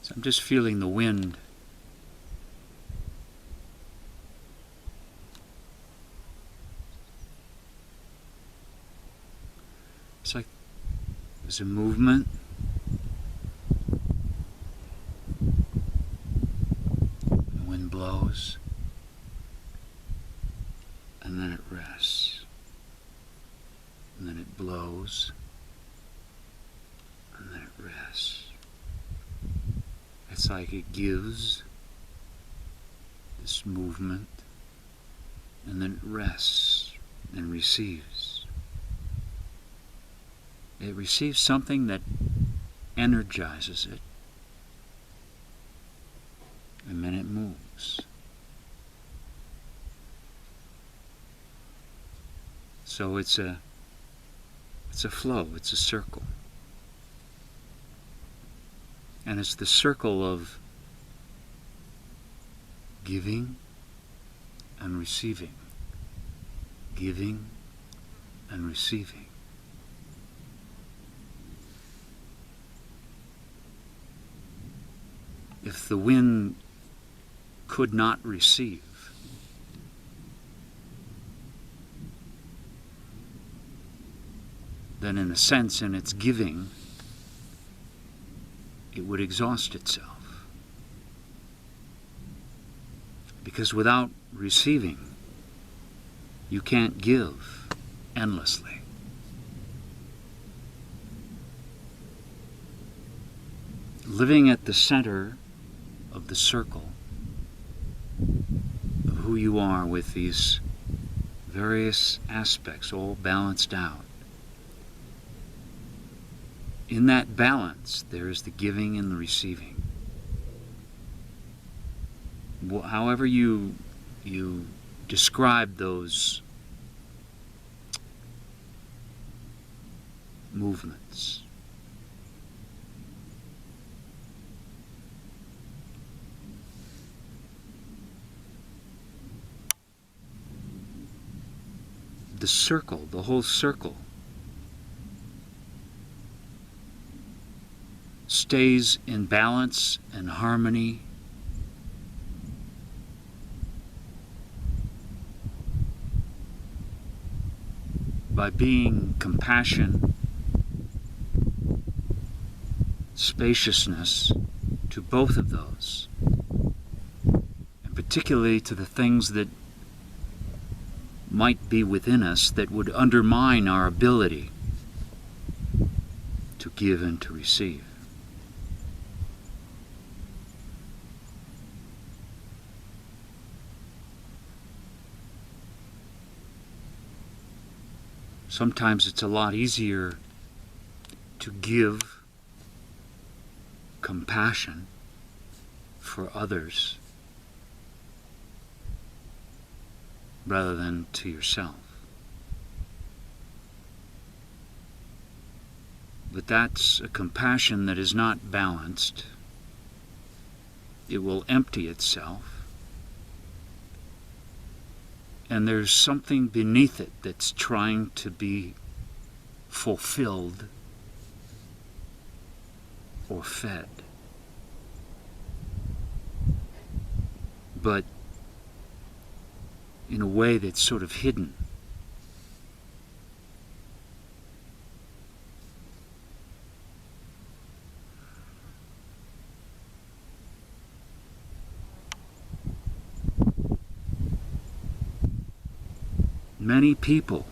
So I'm just feeling the wind. It's like there's a movement. The wind blows. And then it rests. And then it blows. And then it rests. It's like it gives this movement, and then it rests and receives. It receives something that energizes it, and then it moves. So it's a flow, it's a circle. And it's the circle of giving and receiving. Giving and receiving. If the wind could not receive, then in a sense, in its giving, it would exhaust itself. Because without receiving, you can't give endlessly. Living at the center of the circle of who you are with these various aspects all balanced out. In that balance, there is the giving and the receiving. However you describe those movements. The circle, the whole circle, stays in balance and harmony by being compassion, spaciousness to both of those, and particularly to the things that might be within us that would undermine our ability to give and to receive. Sometimes it's a lot easier to give compassion for others rather than to yourself. But that's a compassion that is not balanced. It will empty itself. And there's something beneath it that's trying to be fulfilled or fed. But in a way that's sort of hidden. Many people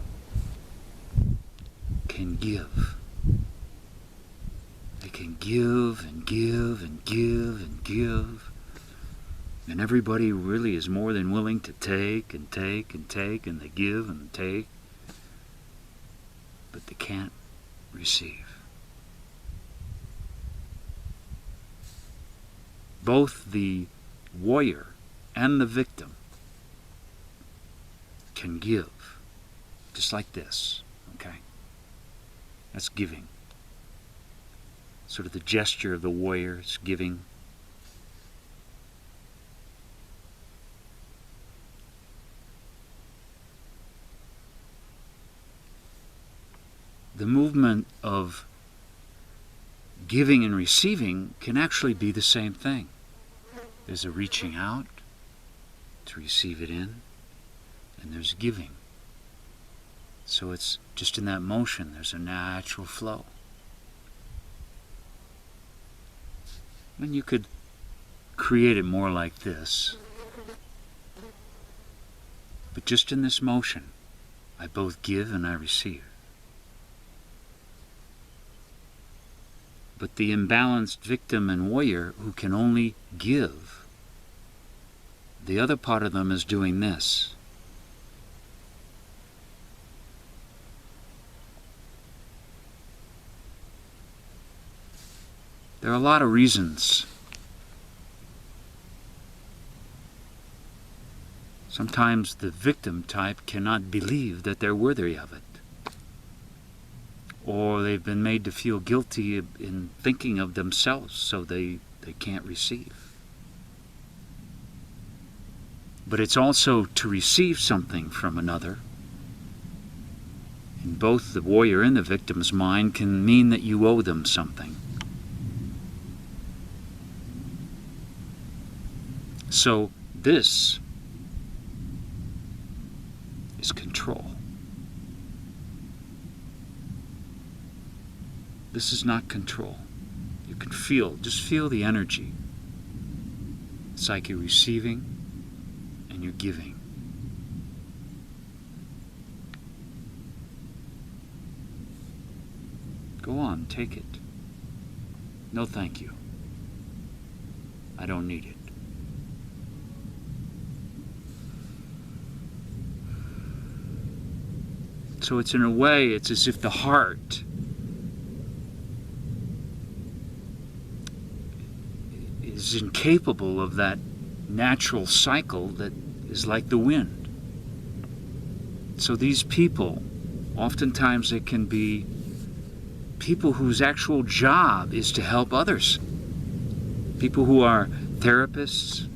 can give. They can give and give and give and give. And everybody really is more than willing to take and take and take, and they give and take. But they can't receive. Both the warrior and the victim can give. Just like this, okay? That's giving. Sort of the gesture of the warrior is giving. The movement of giving and receiving can actually be the same thing. There's a reaching out to receive it in, and there's giving. So it's just in that motion, there's a natural flow. And you could create it more like this. But just in this motion, I both give and I receive. But the imbalanced victim and warrior who can only give, the other part of them is doing this. There are a lot of reasons. Sometimes the victim type cannot believe that they're worthy of it. Or they've been made to feel guilty in thinking of themselves, so they can't receive. But it's also to receive something from another. In both the warrior and the victim's mind can mean that you owe them something. So this is control. This is not control. You can just feel the energy. It's like you're receiving and you're giving. Go on, take it. No, thank you. I don't need it. So it's in a way, it's as if the heart is incapable of that natural cycle that is like the wind. So these people, oftentimes they can be people whose actual job is to help others. People who are therapists,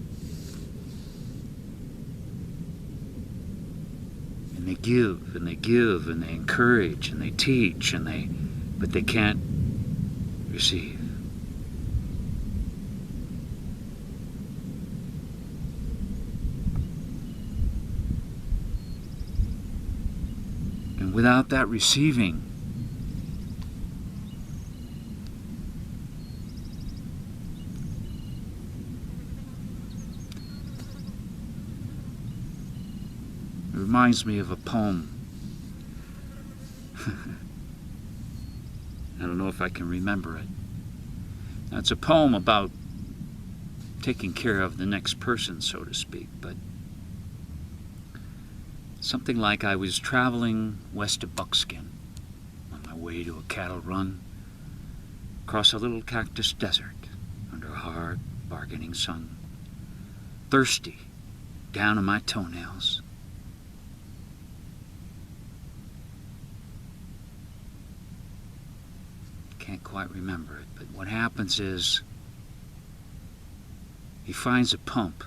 and they give and they give and they encourage and they teach but they can't receive. And without that receiving, it reminds me of a poem. I don't know if I can remember it. Now, it's a poem about taking care of the next person, so to speak, but something like I was traveling west of Buckskin on my way to a cattle run across a little cactus desert under a hard, bargaining sun, thirsty down to my toenails. Can't quite remember it, but what happens is he finds a pump,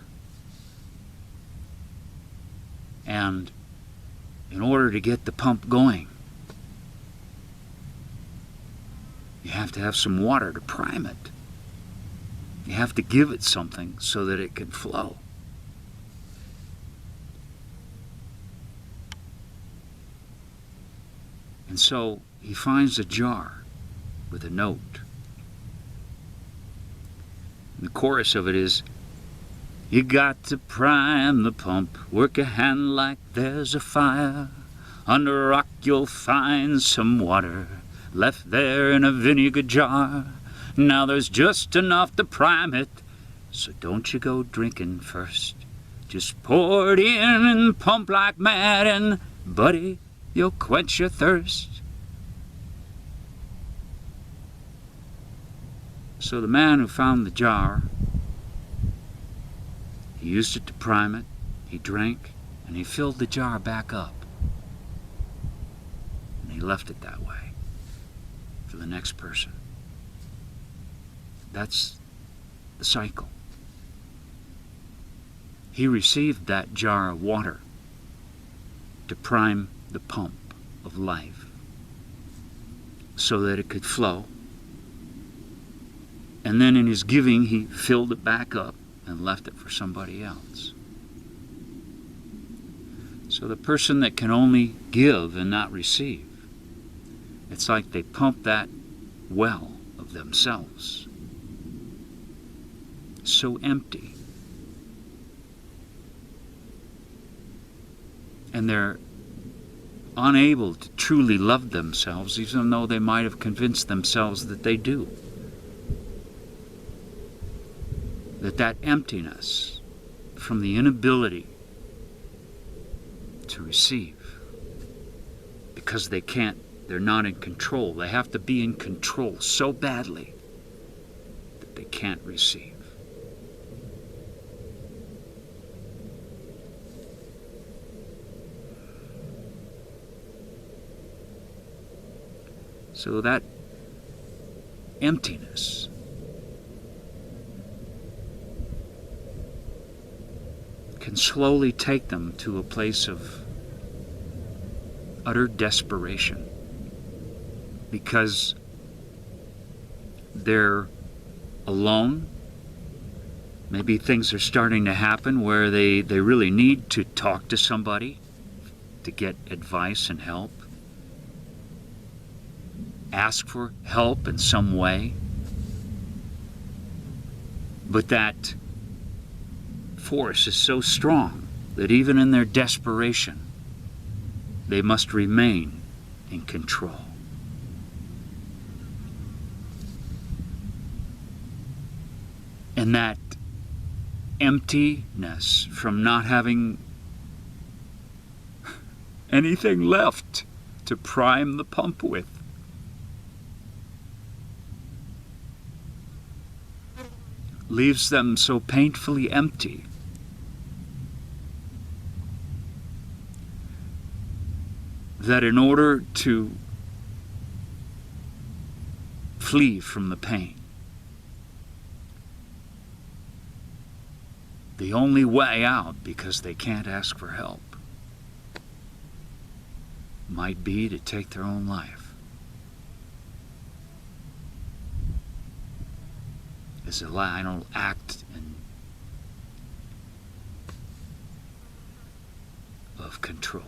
and in order to get the pump going, you have to have some water to prime it. You have to give it something so that it can flow. And so he finds a jar with a note. And the chorus of it is, "You got to prime the pump, work a hand like there's a fire. Under a rock you'll find some water, left there in a vinegar jar. Now there's just enough to prime it, so don't you go drinking first. Just pour it in and pump like mad, and buddy, you'll quench your thirst." So the man who found the jar, he used it to prime it, he drank, and he filled the jar back up. And he left it that way for the next person. That's the cycle. He received that jar of water to prime the pump of life so that it could flow. And then in his giving, he filled it back up and left it for somebody else. So the person that can only give and not receive, it's like they pump that well of themselves. So empty. And they're unable to truly love themselves, even though they might have convinced themselves that they do. That emptiness from the inability to receive, because they're not in control. They have to be in control so badly that they can't receive. So that emptiness can slowly take them to a place of utter desperation, because they're alone. Maybe things are starting to happen where they really need to talk to somebody to get advice and help. Ask for help in some way. But that force is so strong that even in their desperation, they must remain in control. And that emptiness from not having anything left to prime the pump with leaves them so painfully empty that in order to flee from the pain, the only way out, because they can't ask for help, might be to take their own life. As a final act of control.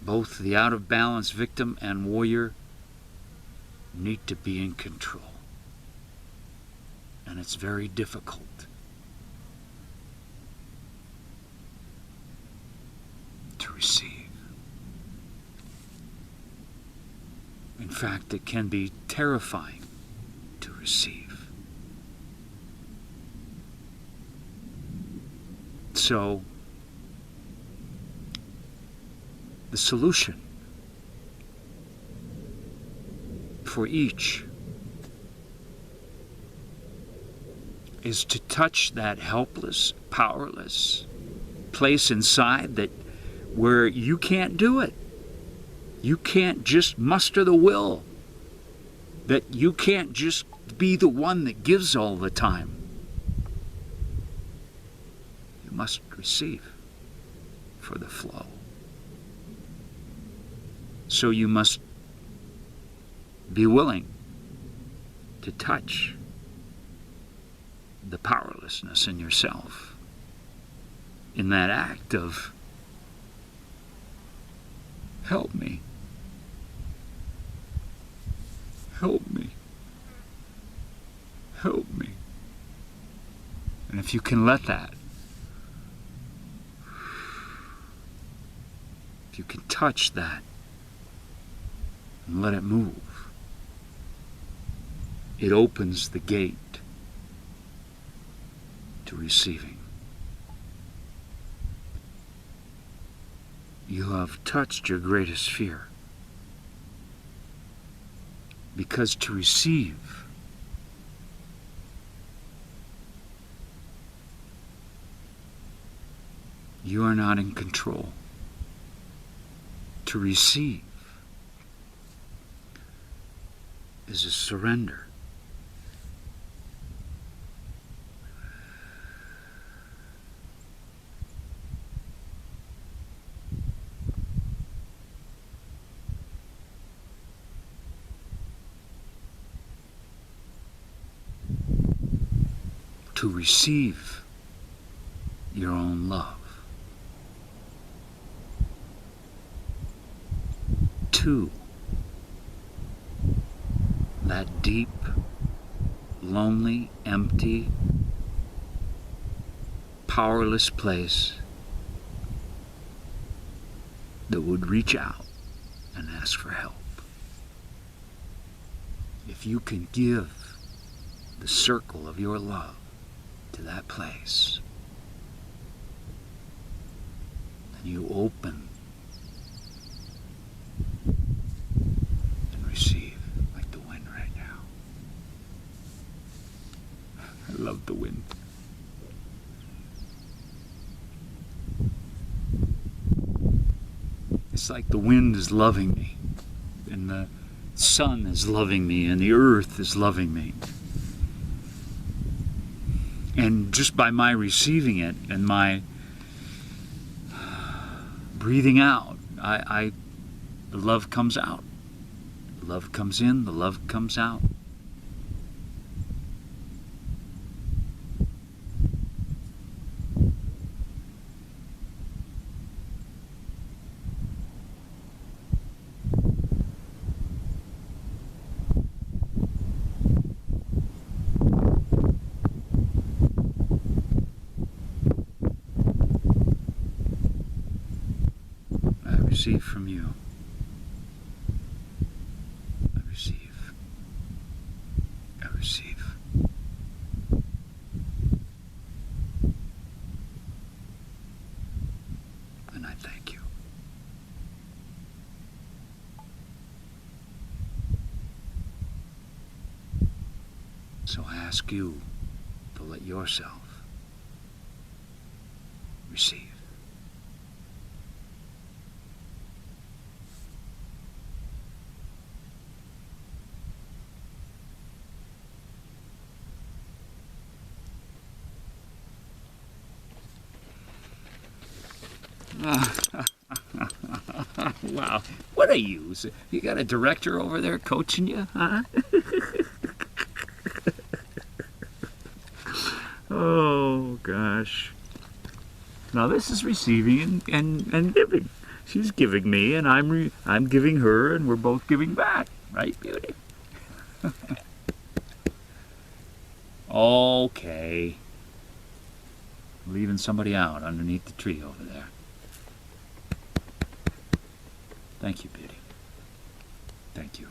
Both the out-of-balance victim and warrior need to be in control. And it's very difficult. To receive. In fact, it can be terrifying to receive. So, the solution for each is to touch that helpless, powerless place inside that where you can't do it. You can't just muster the will. That you can't just be the one that gives all the time. You must receive for the flow. So you must be willing to touch the powerlessness in yourself in that act of help me, help me, help me. And if you can let that, if you can touch that and let it move, it opens the gate to receiving. You have touched your greatest fear. Because to receive you are not in control. To receive is a surrender. to receive your own love. 2, that deep, lonely, empty, powerless place that would reach out and ask for help. If you can give the circle of your love to that place, then you open and receive like the wind right now. I love the wind. It's like the wind is loving me, and the sun is loving me, and the earth is loving me. And just by my receiving it and my breathing out, the love comes out. The love comes in, the love comes out. I receive from you. I receive. I receive. And I thank you. So I ask you to let yourself receive. Wow, what are you? You got a director over there coaching you, huh? Oh gosh. Now this is receiving and giving. She's giving me, and I'm giving her, and we're both giving back, right, beauty? Okay. Leaving somebody out underneath the tree over there. Thank you, beauty. Thank you.